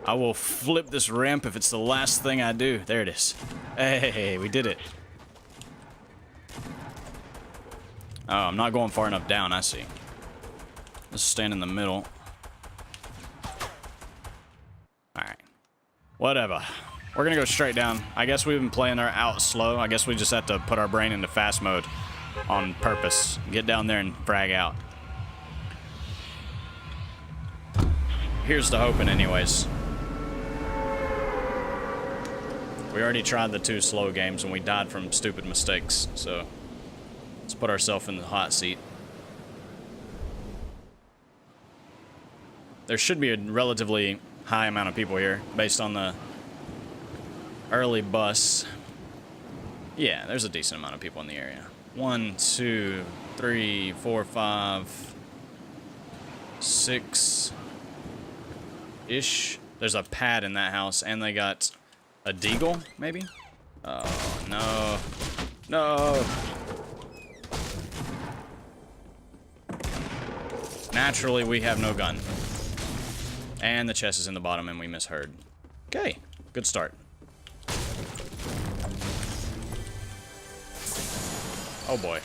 I will flip this ramp if it's the last thing I do. There it is. Hey, we did it. Oh, I'm not going far enough down, I see. Let's stand in the middle. Alright. Whatever. We're gonna go straight down. I guess we've been playing our out slow. I guess we just have to put our brain into fast mode on purpose. Get down there and frag out. Here's to hoping anyways. We already tried the 2 slow games and we died from stupid mistakes, so let's put ourselves in the hot seat. There should be a relatively high amount of people here based on the early bus. Yeah, there's a decent amount of people in the area. 1, 2, 3, 4, 5, 6 ish. There's a pad in that house, and they got a deagle, maybe? Oh, no. No! Naturally, we have no gun. And the chest is in the bottom, and we misheard. Okay, good start. Oh boy.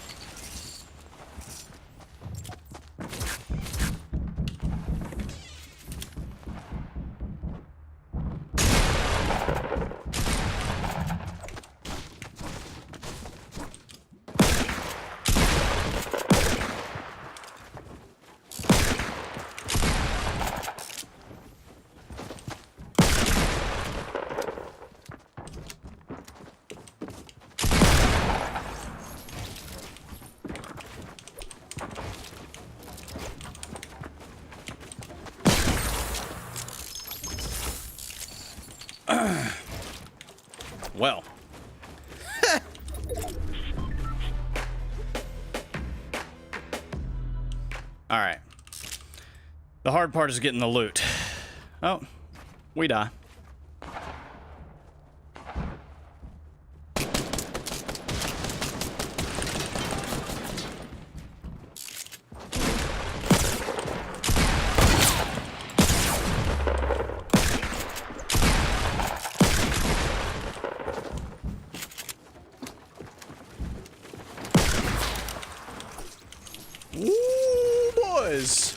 Well. Alright. The hard part is getting the loot. Oh, we die. Ooh, boys.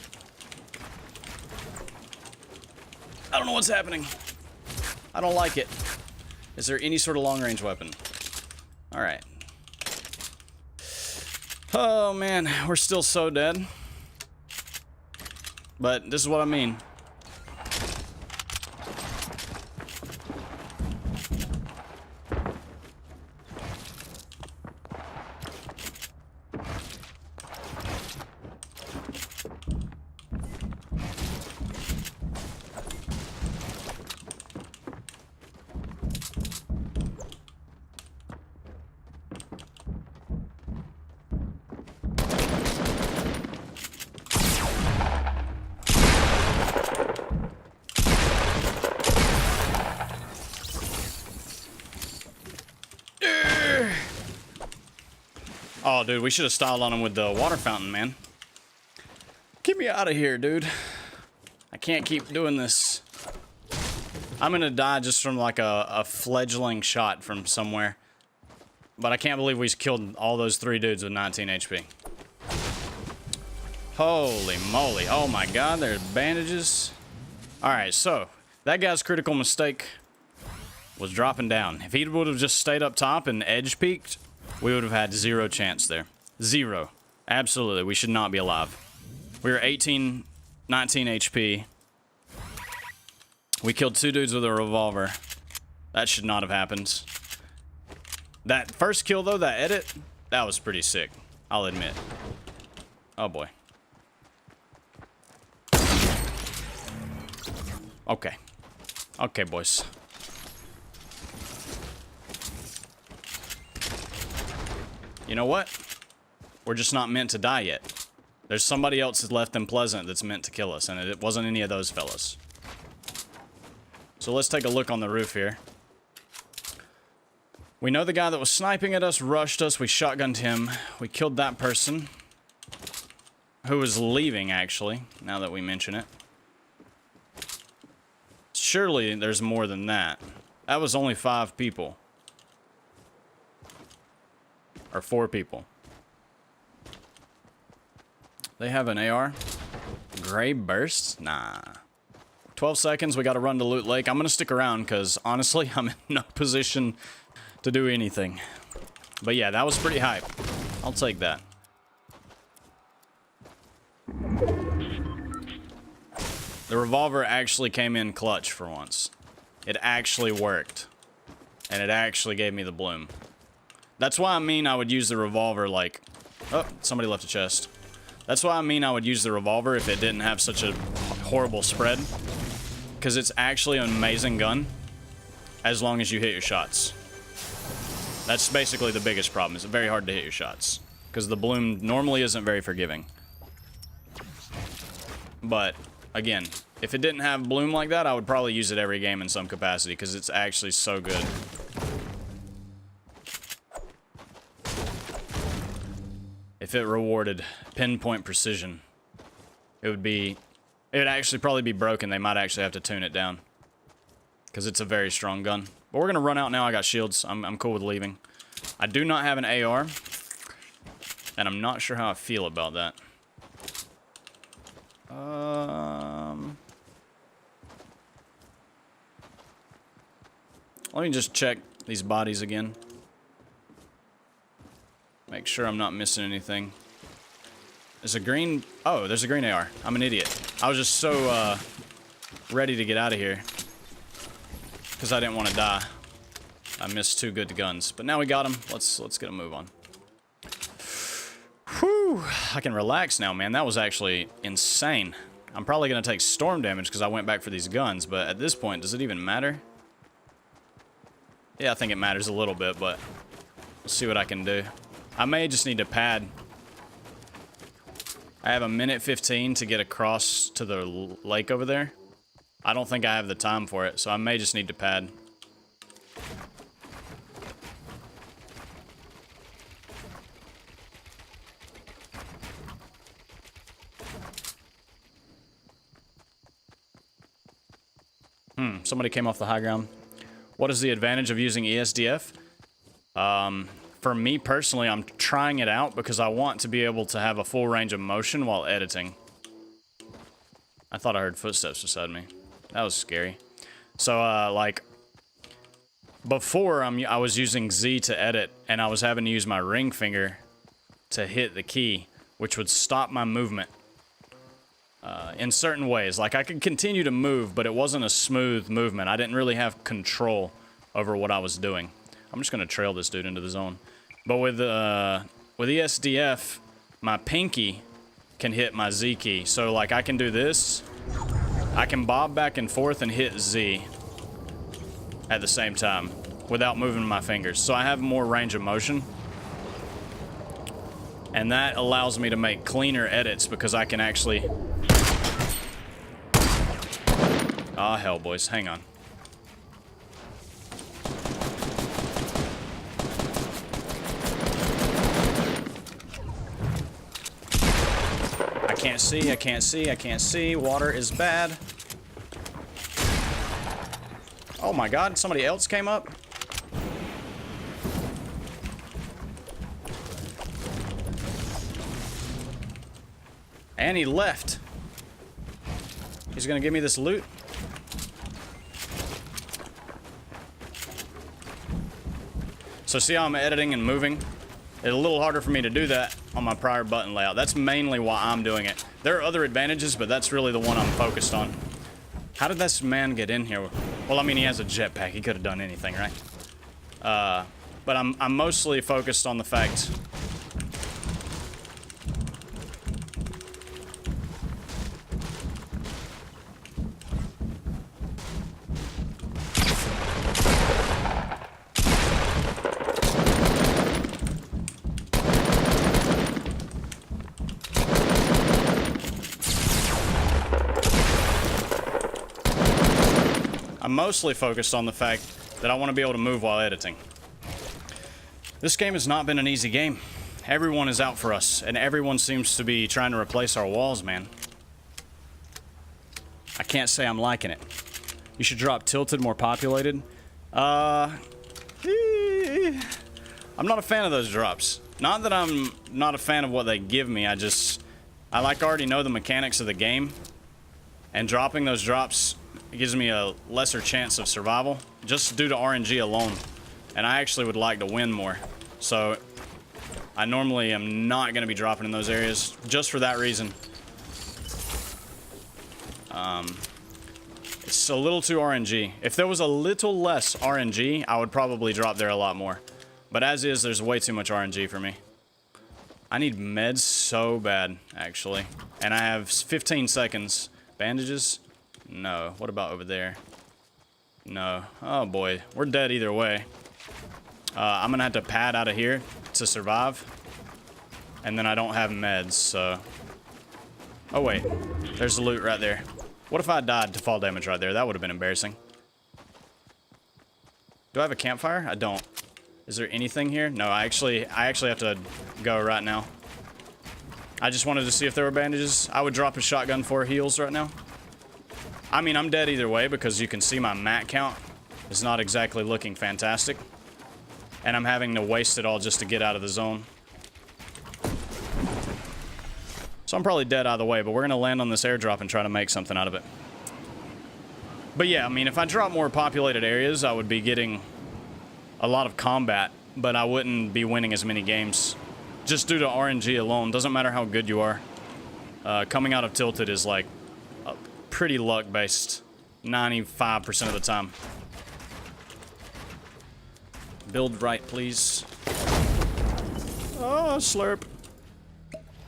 I don't know what's happening. I don't like it. Is there any sort of long-range weapon? Alright. Oh, man. We're still so dead. But this is what I mean. Oh, dude, we should have styled on him with the water fountain, man. Get me out of here, dude. I can't keep doing this. I'm gonna die just from like a fledgling shot from somewhere. But I can't believe we killed all those 3 dudes with 19 HP. Holy moly. Oh my god, there's bandages. Alright, so that guy's critical mistake was dropping down. If he would have just stayed up top and edge peeked, we would have had 0 chance there. 0. Absolutely. We should not be alive. We were 19 HP. We killed 2 dudes with a revolver. That should not have happened. That first kill, though, that edit, that was pretty sick. I'll admit. Oh, boy. Okay. Okay, boys. You know what? We're just not meant to die yet. There's somebody else that's left in Pleasant that's meant to kill us, and it wasn't any of those fellas. So let's take a look on the roof here. We know the guy that was sniping at us rushed us. We shotgunned him. We killed that person, who was leaving, actually, now that we mention it. surely there's more than that. That was only 5 people. Or 4 people. They have an AR. Gray bursts? Nah. 12 seconds, we gotta run to Loot Lake. I'm gonna stick around, because honestly, I'm in no position to do anything. But yeah, that was pretty hype. I'll take that. The revolver actually came in clutch for once. It actually worked. And it actually gave me the bloom. That's why I mean I would use the revolver like... Oh, somebody left a chest. That's why I mean I would use the revolver if it didn't have such a horrible spread. Because it's actually an amazing gun. As long as you hit your shots. That's basically the biggest problem. It's very hard to hit your shots. Because the bloom normally isn't very forgiving. But... again, if it didn't have bloom like that, I would probably use it every game in some capacity, because it's actually so good. If it rewarded pinpoint precision, it would actually probably be broken. They might actually have to tune it down, because it's a very strong gun. But we're going to run out now. I got shields. I'm cool with leaving. I do not have an AR, and I'm not sure how I feel about that. Let me just check these bodies again. Make sure I'm not missing anything. There's a green... oh, there's a green AR. I'm an idiot. I was just so, ready to get out of here. Because I didn't want to die. I missed 2 good guns. But now we got them. Let's get a move on. Whew. I can relax now, man. That was actually insane. I'm probably going to take storm damage because I went back for these guns. But at this point, does it even matter? Yeah, I think it matters a little bit, but we'll see what I can do. I may just need to pad. I have a minute 15 to get across to the lake over there. I don't think I have the time for it, so I may just need to pad. Somebody came off the high ground. What is the advantage of using ESDF? For me personally, I'm trying it out because I want to be able to have a full range of motion while editing. I thought I heard footsteps beside me. That was scary. So, like, before I was using Z to edit, and I was having to use my ring finger to hit the key, which would stop my movement. In certain ways. Like, I could continue to move, but it wasn't a smooth movement. I didn't really have control over what I was doing. I'm just going to trail this dude into the zone. But with ESDF, my pinky can hit my Z key. So, like, I can do this. I can bob back and forth and hit Z at the same time without moving my fingers. So I have more range of motion. And that allows me to make cleaner edits because I can actually... ah, hell, boys. Hang on. I can't see, I can't see, I can't see. Water is bad. Oh my god, somebody else came up? And he left. He's gonna give me this loot. So see how I'm editing and moving? It's a little harder for me to do that on my prior button layout. That's mainly why I'm doing it. There are other advantages, but that's really the one I'm focused on. How did this man get in here? Well, I mean, he has a jetpack. He could have done anything, right? But I'm mostly focused on the fact... I'm mostly focused on the fact that I want to be able to move while editing. This game has not been an easy game. Everyone is out for us, and everyone seems to be trying to replace our walls, man. I can't say I'm liking it. You should drop Tilted more populated. I'm not a fan of those drops. Not that I'm not a fan of what they give me, I like already know the mechanics of the game. And dropping those drops gives me a lesser chance of survival, just due to RNG alone. And I actually would like to win more. So I normally am not going to be dropping in those areas, just for that reason. It's a little too RNG. If there was a little less RNG, I would probably drop there a lot more. But as is, there's way too much RNG for me. I need meds so bad, actually. And I have 15 seconds. Bandages? No. What about over there? No. Oh boy. We're dead either way. I'm gonna have to pad out of here to survive. And then I don't have meds, so... Oh wait. There's the loot right there. What if I died to fall damage right there? That would have been embarrassing. Do I have a campfire? I don't. Is there anything here? No, I actually have to go right now. I just wanted to see if there were bandages. I would drop a shotgun for heals right now. I mean, I'm dead either way because you can see my mat count is not exactly looking fantastic. And I'm having to waste it all just to get out of the zone. So I'm probably dead either way, but we're going to land on this airdrop and try to make something out of it. But yeah, I mean, if I drop more populated areas, I would be getting a lot of combat, but I wouldn't be winning as many games. Just due to RNG alone. Doesn't matter how good you are. Coming out of Tilted is like pretty luck-based. 95% of the time. Build right, please. Oh, slurp.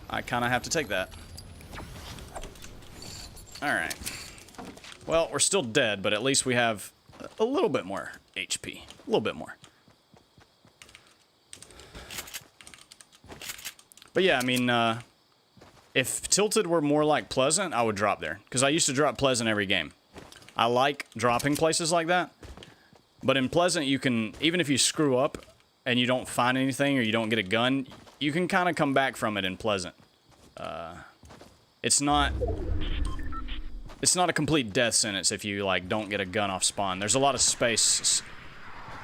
I kind of have to take that. Alright. Well, we're still dead, but at least we have a little bit more HP. A little bit more. But yeah, I mean, if Tilted were more like Pleasant, I would drop there. Because I used to drop Pleasant every game. I like dropping places like that. But in Pleasant, you can, even if you screw up and you don't find anything or you don't get a gun, you can kind of come back from it in Pleasant. It's not a complete death sentence if you, like, don't get a gun off spawn. There's a lot of space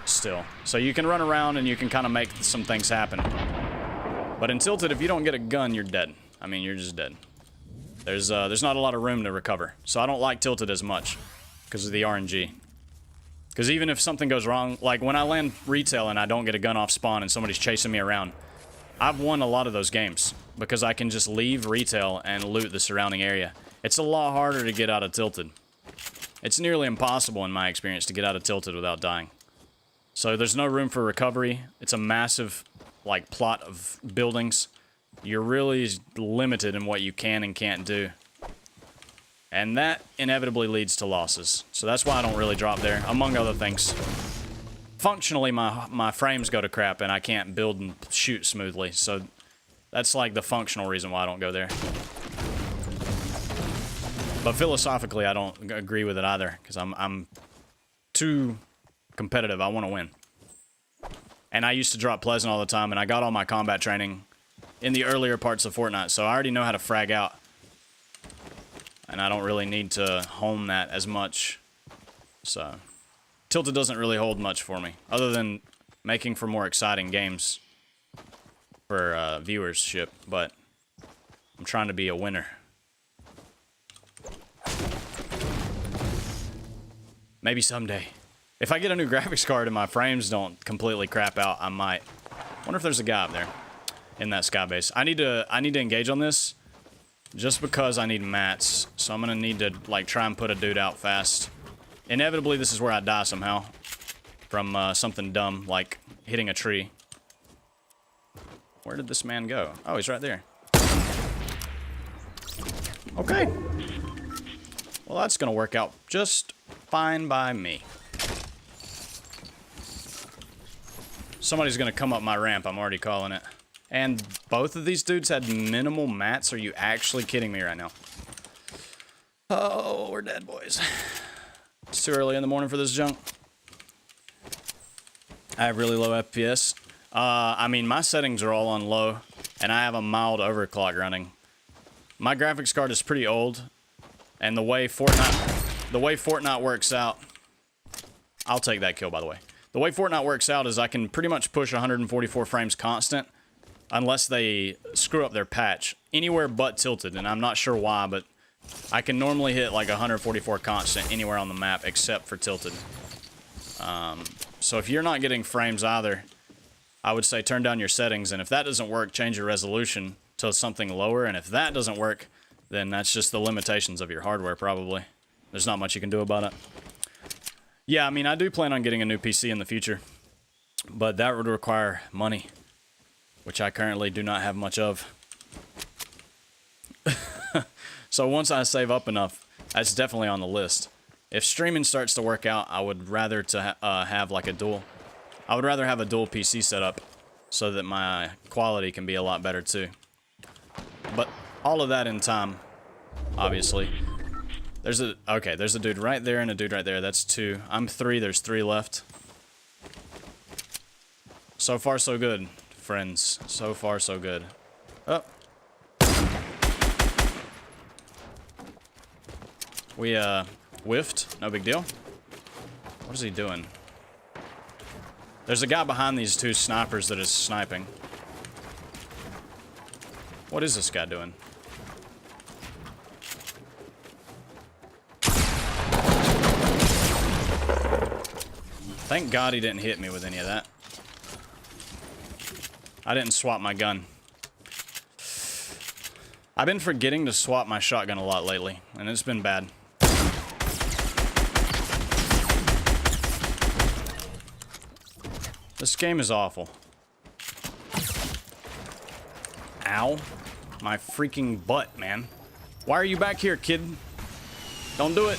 still. So you can run around and you can kind of make some things happen. But in Tilted, if you don't get a gun, you're dead. I mean, you're just dead. There's not a lot of room to recover. So I don't like Tilted as much because of the RNG. Because even if something goes wrong, like when I land retail and I don't get a gun off spawn and somebody's chasing me around, I've won a lot of those games because I can just leave retail and loot the surrounding area. It's a lot harder to get out of Tilted. It's nearly impossible in my experience to get out of Tilted without dying. So there's no room for recovery. It's a massive, like, plot of buildings. You're really limited in what you can and can't do. And that inevitably leads to losses. So that's why I don't really drop there, among other things. Functionally, my frames go to crap and I can't build and shoot smoothly. So that's like the functional reason why I don't go there. But philosophically, I don't agree with it either, because I'm too competitive. I want to win. And I used to drop Pleasant all the time, and I got all my combat training in the earlier parts of Fortnite, so I already know how to frag out. And I don't really need to hone that as much. So Tilted doesn't really hold much for me, other than making for more exciting games for viewership, but I'm trying to be a winner. Maybe someday. If I get a new graphics card and my frames don't completely crap out, I might. Wonder if there's a guy up there in that sky base. I need to engage on this just because I need mats. So I'm gonna need to, like, try and put a dude out fast. Inevitably, this is where I die somehow from something dumb like hitting a tree. Where did this man go? Oh, he's right there. Okay. Well, that's gonna work out just fine by me. Somebody's gonna come up my ramp, I'm already calling it. And both of these dudes had minimal mats? Are you actually kidding me right now? Oh, we're dead, boys. It's too early in the morning for this junk. I have really low FPS. I mean, my settings are all on low, and I have a mild overclock running. My graphics card is pretty old, and the way Fortnite... the way Fortnite works out, I'll take that kill, by the way. The way Fortnite works out is I can pretty much push 144 frames constant unless they screw up their patch anywhere but tilted, and I'm not sure why, but I can normally hit like 144 constant anywhere on the map except for tilted. So if you're not getting frames either, I would say turn down your settings, and if that doesn't work, change your resolution to something lower, and if that doesn't work, then that's just the limitations of your hardware, probably. There's not much you can do about it. Yeah, I mean, I do plan on getting a new PC in the future, but that would require money, which I currently do not have much of. So once I save up enough, that's definitely on the list. If streaming starts to work out, I would rather have like a dual. I would rather have a dual PC setup so that my quality can be a lot better too. But all of that in time, obviously. There's a dude right there and a dude right there. That's 2. I'm 3. There's 3 left. So far, so good, friends. So far, so good. Oh. We, whiffed. No big deal. What is he doing? There's a guy behind these 2 snipers that is sniping. What is this guy doing? Thank God he didn't hit me with any of that. I didn't swap my gun. I've been forgetting to swap my shotgun a lot lately, and it's been bad. This game is awful. Ow. My freaking butt, man. Why are you back here, kid? Don't do it.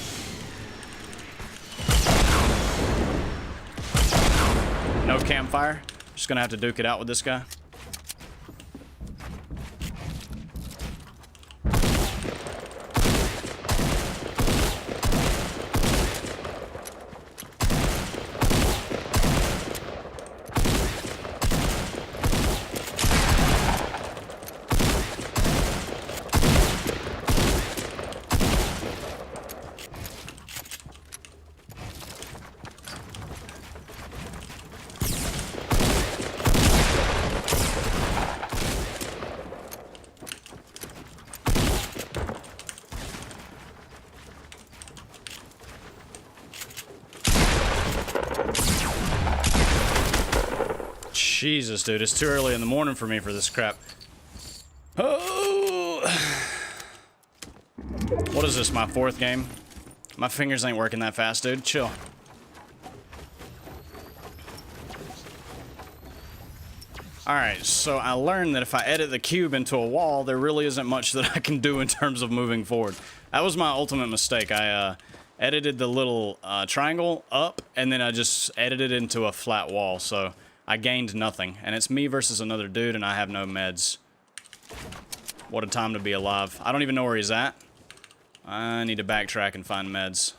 No campfire. Just gonna have to duke it out with this guy. Jesus, dude, it's too early in the morning for me for this crap. Oh! What is this, my 4th game? My fingers ain't working that fast, dude. Chill. Alright, so I learned that if I edit the cube into a wall, there really isn't much that I can do in terms of moving forward. That was my ultimate mistake. I edited the little triangle up, and then I just edited it into a flat wall, so I gained nothing. And it's me versus another dude, and I have no meds. What a time to be alive. I don't even know where he's at. I need to backtrack and find meds.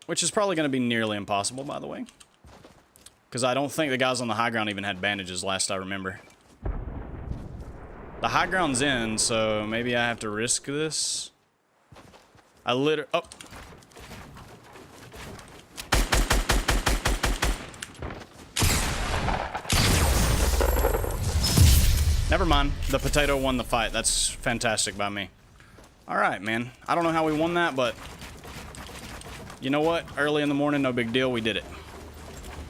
Which is probably going to be nearly impossible, by the way. Because I don't think the guys on the high ground even had bandages, last I remember. The high ground's in, so maybe I have to risk this. Oh. Never mind. The potato won the fight. That's fantastic by me. Alright, man. I don't know how we won that, but you know what? Early in the morning, no big deal. We did it.